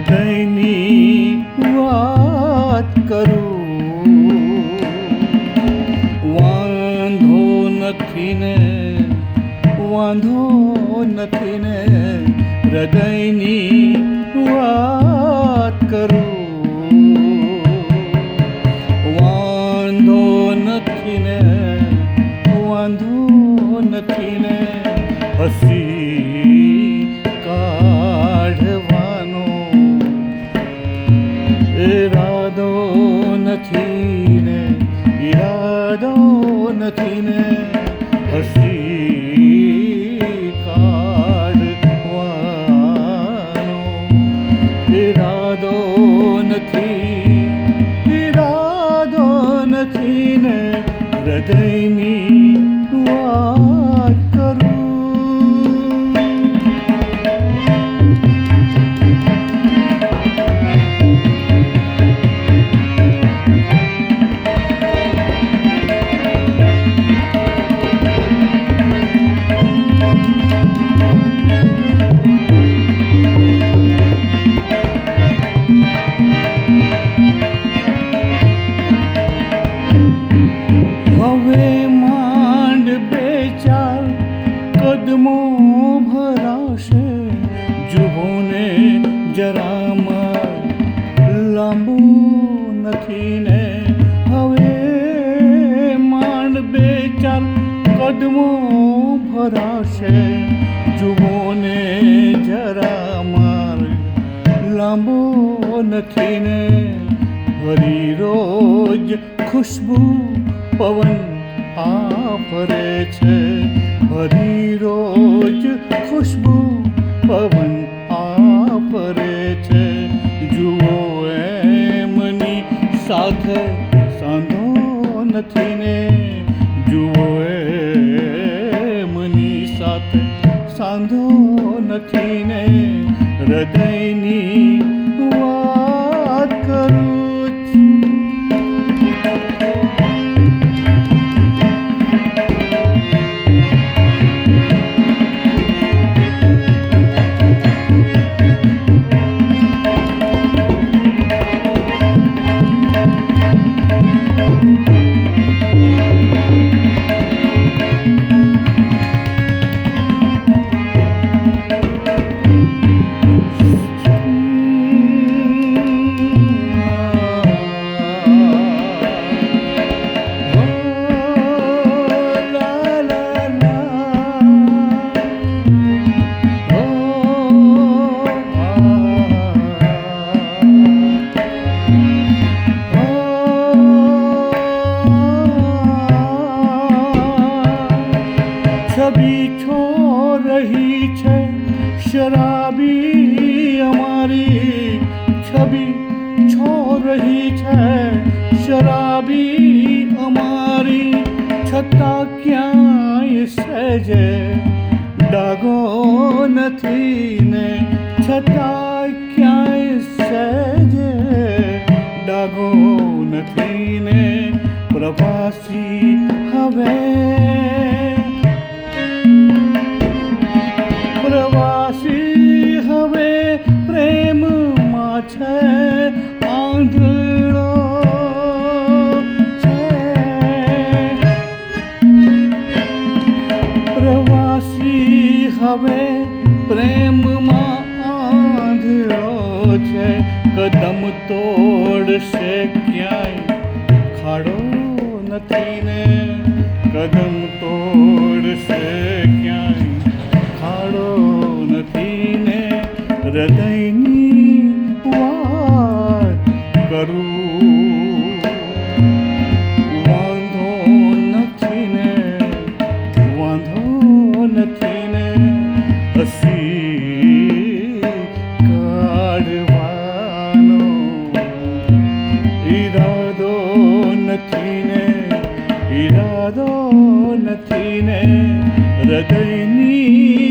હૃદયની વાત કરું, વાંધો નથી ને હૃદયની વાત કરું, વાંધો નથી ને હસી કાઢવાનો ઈરાદો નથી ને હસી કાઢવાનો ઈરાદો નથી ને હૃદયની વાત કરું. હવે માંડ બે ચાર કદમો ભરાશે, જુઓ ને જરામાં લાંબુ નથી ને. હવે માંડ બે ચાર કદમો ભરાશે, જુઓ ને જરામાં લાંબુ નથી ને. વળી રોજ ખુશ્બુ પવન આ ફરે છે, વળી રોજ ખુશ્બુ પવન આ ફરે છે. જુઓ એમની સાથે સાંધો નથી ને, જુઓ એમની સાથે સાંધો નથી ને હૃદયની વાત કરું. છબી છો રહી છે શરાબી અમારી, છબી છો રહી છે શરાબી અમારી. છતાં ક્યાંય સહેજે ડાઘો નથી ને, છતાં ક્યાંય સહેજે ડાઘો નથી ને. પ્રવાસી હવે પ્રેમમાં છે આંધળો છે. પ્રવાસી હવે પ્રેમમાં આંધળો છે. કદમ તોડશે ક્યાંય ખાડો નથી ને, કદમ તોડશે ક્યાંય ખાડો નથી ને હૃદયની વાત કરું. વાંધો નથી ને હસી કાઢવાનો ઈરાદો નથી ને હૃદયની